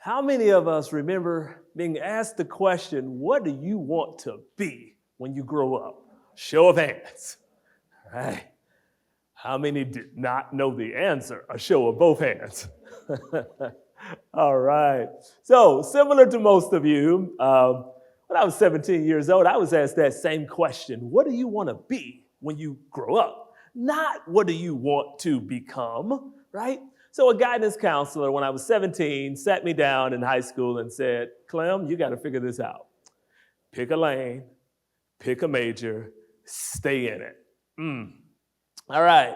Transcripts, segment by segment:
How many of us remember being asked the question, what do you want to be when you grow up? Show of hands. All right. How many did not know the answer? A show of both hands. All right. So similar to most of you, when I was 17 years old, I was asked that same question. What do you want to be when you grow up? Not what do you want to become, right? So a guidance counselor, when I was 17, sat me down in high school and said, Clem, you got to figure this out. Pick a lane, pick a major, stay in it. All right.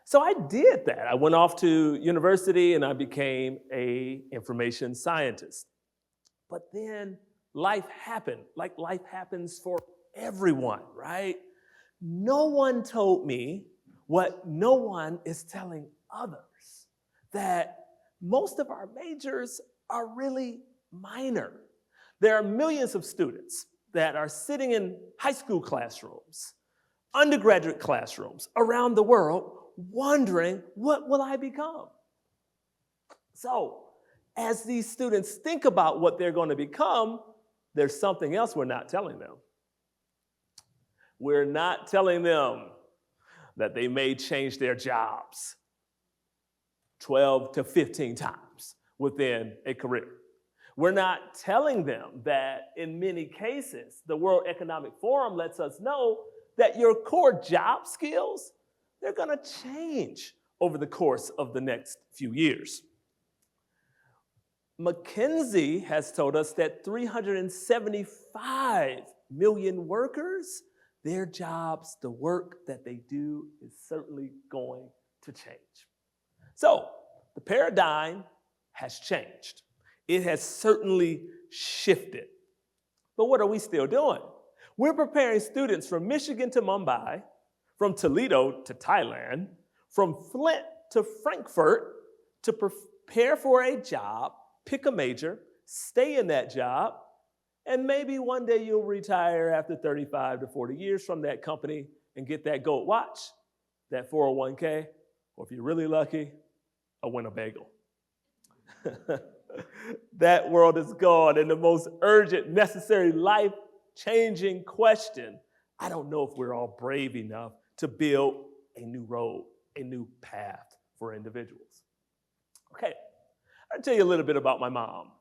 So I did that. I went off to university and I became an information scientist. But then life happened, like life happens for everyone, right? No one told me what no one is telling others, that most of our majors are really minor. There are millions of students that are sitting in high school classrooms, undergraduate classrooms around the world wondering, what will I become? So as these students think about what they're going to become, there's something else we're not telling them. We're not telling them that they may change their jobs 12 to 15 times within a career. We're not telling them that in many cases, the World Economic Forum lets us know that your core job skills, they're going to change over the course of the next few years. McKinsey has told us that 375 million workers, their jobs, the work that they do is certainly going to change. So the paradigm has changed. It has certainly shifted. But what are we still doing? We're preparing students from Michigan to Mumbai, from Toledo to Thailand, from Flint to Frankfurt to prepare for a job, pick a major, stay in that job, and maybe one day you'll retire after 35 to 40 years from that company and get that gold watch, that 401k, or if you're really lucky, a Winnebago. That world is gone, and the most urgent, necessary, life-changing question, I don't know if we're all brave enough to build a new road, a new path for individuals. Okay, I'll tell you a little bit about my mom.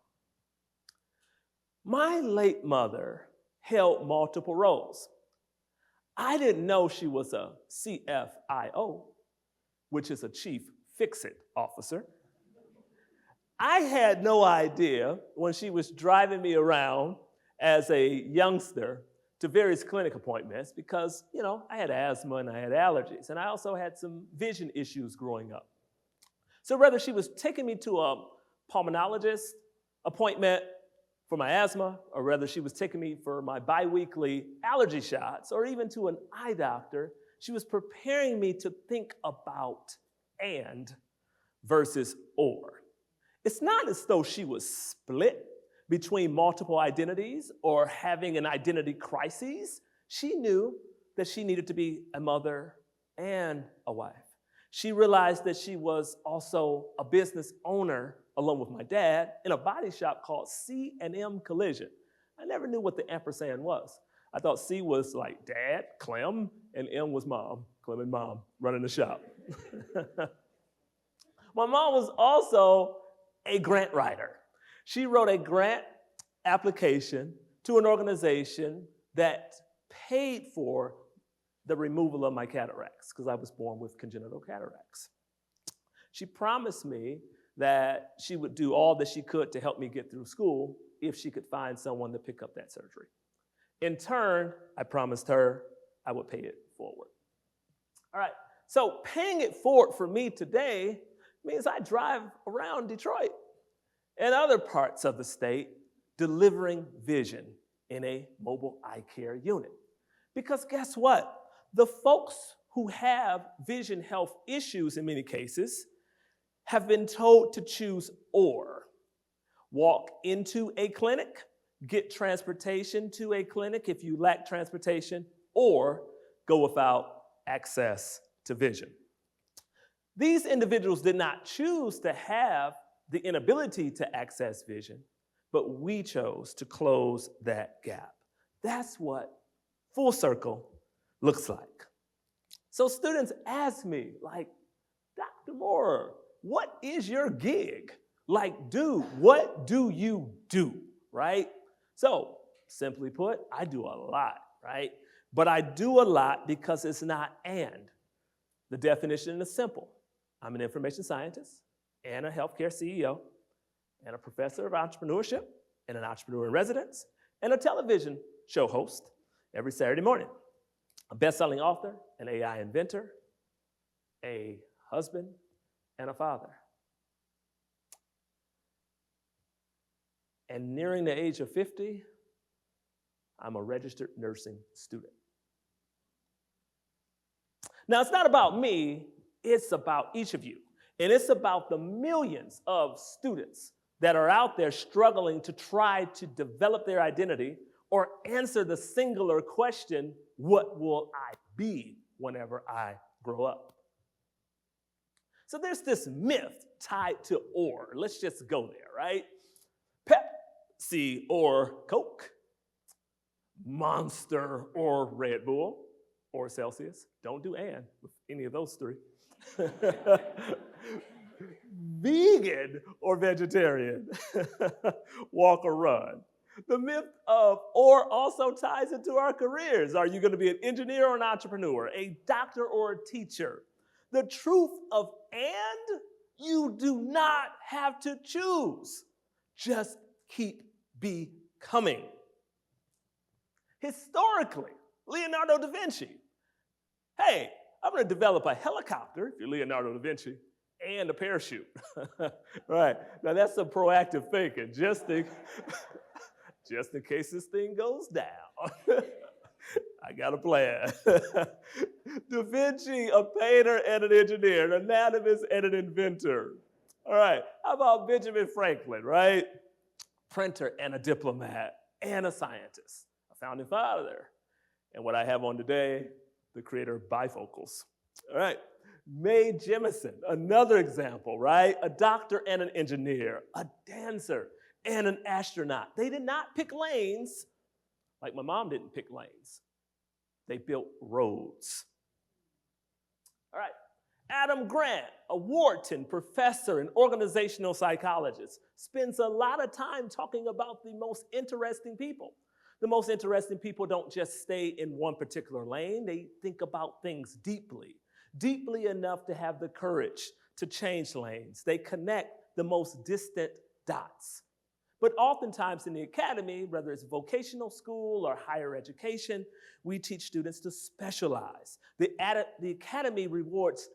My late mother held multiple roles. I didn't know she was a CFIO, which is a Chief Fix-It Officer. I had no idea when she was driving me around as a youngster to various clinic appointments because, I had asthma and I had allergies, and I also had some vision issues growing up. So whether she was taking me to a pulmonologist appointment for my asthma, or whether she was taking me for my biweekly allergy shots, or even to an eye doctor, she was preparing me to think about and versus or. It's not as though she was split between multiple identities or having an identity crisis. She knew that she needed to be a mother and a wife. She realized that she was also a business owner along with my dad in a body shop called C&M Collision. I never knew what the ampersand was. I thought C was like dad, Clem, and M was mom, Clem and mom running the shop. My mom was also a grant writer. She wrote a grant application to an organization that paid for the removal of my cataracts because I was born with congenital cataracts. She promised me that she would do all that she could to help me get through school if she could find someone to pick up that surgery. In turn, I promised her I would pay it forward. All right, so paying it forward for me today means I drive around Detroit and other parts of the state delivering vision in a mobile eye care unit. Because guess what? The folks who have vision health issues in many cases have been told to choose or. Walk into a clinic, get transportation to a clinic if you lack transportation, or go without access to vision. These individuals did not choose to have the inability to access vision, but we chose to close that gap. That's what full circle looks like. So students ask me, like, Dr. Moorer, what is your gig? Like, what do you do, right? So, simply put, I do a lot, right? But I do a lot because it's not and. The definition is simple. I'm an information scientist and a healthcare CEO and a professor of entrepreneurship and an entrepreneur in residence and a television show host every Saturday morning. A best-selling author, an AI inventor, a husband, and a father. And nearing the age of 50, I'm a registered nursing student. Now, it's not about me, it's about each of you. And it's about the millions of students that are out there struggling to try to develop their identity or answer the singular question, what will I be whenever I grow up? So there's this myth tied to or. Let's just go there, right? Pepsi or Coke, Monster or Red Bull or Celsius. Don't do and with any of those three. Vegan or vegetarian, walk or run. The myth of or also ties into our careers. Are you going to be an engineer or an entrepreneur, a doctor or a teacher? The truth of and, you do not have to choose. Just keep becoming. Historically, Leonardo da Vinci, hey, I'm going to develop a helicopter, if you're Leonardo da Vinci, and a parachute. Right. Now, that's some proactive thinking, just in case this thing goes down. I got a plan. Da Vinci, a painter and an engineer, an anatomist and an inventor. All right. How about Benjamin Franklin, right? Printer and a diplomat and a scientist, a founding father. And what I have on today, the creator of bifocals. All right. Mae Jemison, another example, right? A doctor and an engineer, a dancer and an astronaut. They did not pick lanes like my mom didn't pick lanes. They built roads. All right. Adam Grant, a Wharton professor and organizational psychologist, spends a lot of time talking about the most interesting people. The most interesting people don't just stay in one particular lane. They think about things deeply, deeply enough to have the courage to change lanes. They connect the most distant dots. But oftentimes in the academy, whether it's vocational school or higher education, we teach students to specialize. The academy rewards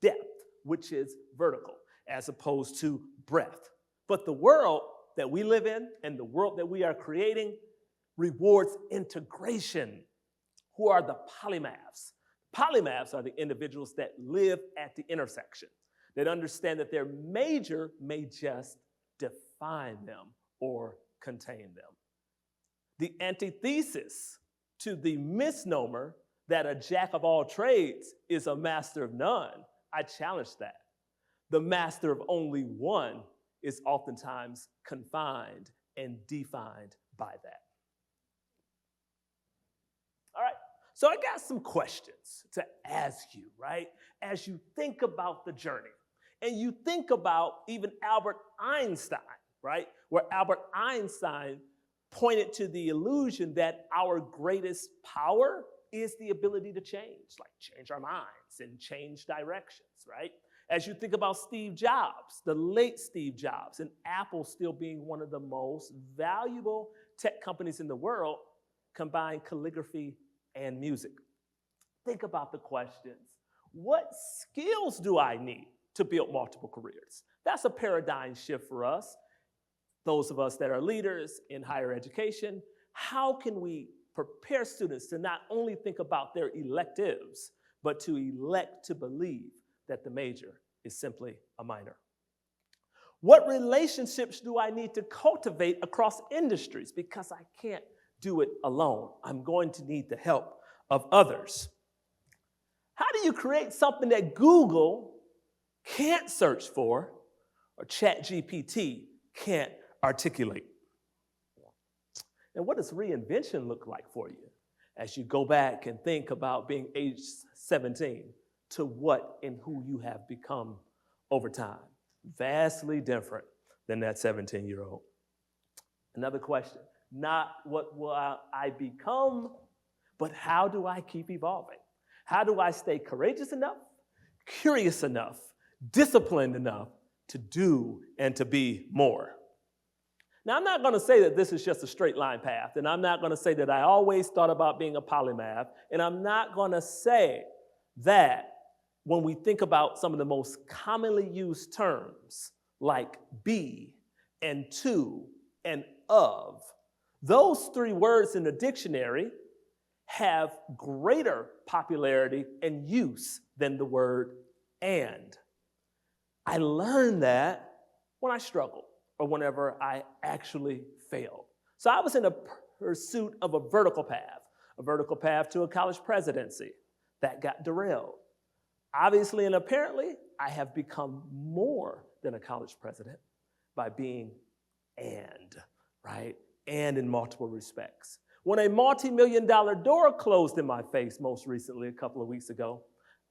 depth, which is vertical, as opposed to breadth. But the world that we live in and the world that we are creating rewards integration. Who are the polymaths? Polymaths are the individuals that live at the intersection, that understand that their major may just define them or contain them. The antithesis to the misnomer that a jack of all trades is a master of none, I challenge that. The master of only one is oftentimes confined and defined by that. All right, so I got some questions to ask you, right? As you think about the journey, and you think about even Albert Einstein, right? Where Albert Einstein pointed to the illusion that our greatest power is the ability to change, like change our minds and change directions, right? As you think about Steve Jobs, the late Steve Jobs, and Apple still being one of the most valuable tech companies in the world, combine calligraphy and music. Think about the questions. What skills do I need to build multiple careers? That's a paradigm shift for us. Those of us that are leaders in higher education, how can we prepare students to not only think about their electives, but to elect to believe that the major is simply a minor? What relationships do I need to cultivate across industries? Because I can't do it alone. I'm going to need the help of others. How do you create something that Google can't search for, or ChatGPT can't articulate. And what does reinvention look like for you as you go back and think about being age 17 to what and who you have become over time? Vastly different than that 17-year-old. Another question, not what will I become, but how do I keep evolving? How do I stay courageous enough, curious enough, disciplined enough to do and to be more? Now, I'm not going to say that this is just a straight line path, and I'm not going to say that I always thought about being a polymath, and I'm not going to say that when we think about some of the most commonly used terms like be and to and of, those three words in the dictionary have greater popularity and use than the word and. I learned that when I struggled or whenever I actually failed. So I was in a pursuit of a vertical path to a college presidency that got derailed. Obviously and apparently, I have become more than a college president by being right? And in multiple respects. When a multi-million-dollar door closed in my face most recently, a couple of weeks ago,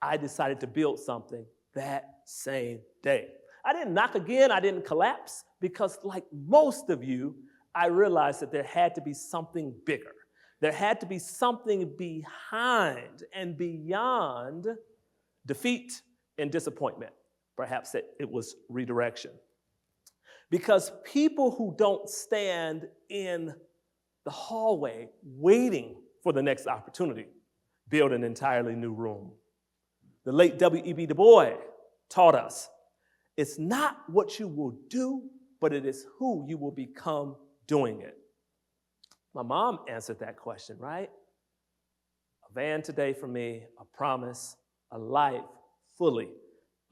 I decided to build something that same day. I didn't knock again, I didn't collapse, because like most of you, I realized that there had to be something bigger. There had to be something behind and beyond defeat and disappointment. Perhaps it was redirection. Because people who don't stand in the hallway waiting for the next opportunity build an entirely new room. The late W.E.B. Du Bois taught us, it's not what you will do, but it is who you will become doing it. My mom answered that question, right? A van today for me, a promise, a life fully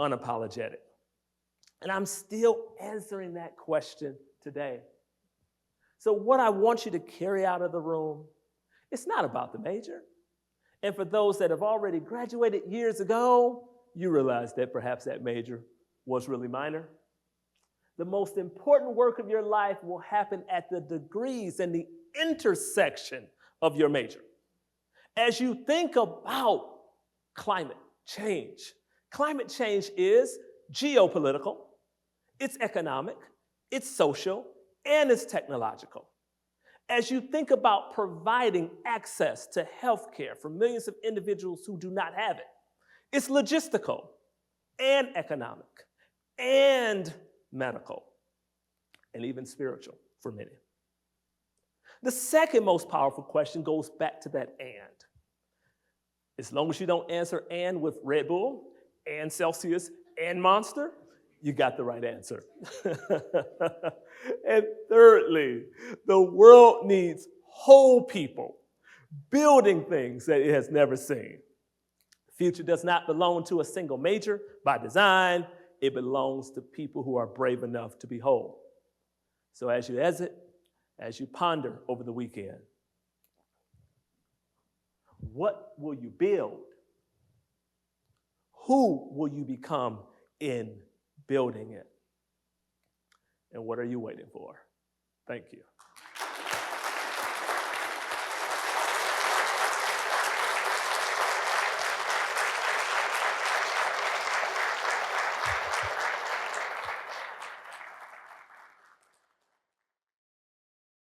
unapologetic. And I'm still answering that question today. So what I want you to carry out of the room, it's not about the major. And for those that have already graduated years ago, you realize that perhaps that major was really minor. The most important work of your life will happen at the degrees and the intersection of your major. As you think about climate change is geopolitical, it's economic, it's social, and it's technological. As you think about providing access to healthcare for millions of individuals who do not have it, it's logistical and economic and medical and even spiritual for many. The second most powerful question goes back to that and. As long as you don't answer and with Red Bull and Celsius and Monster, you got the right answer. And thirdly, the world needs whole people building things that it has never seen. The future does not belong to a single major by design. It belongs to people who are brave enough to be whole. So as you exit, as you ponder over the weekend, what will you build? Who will you become in building it? And what are you waiting for? Thank you.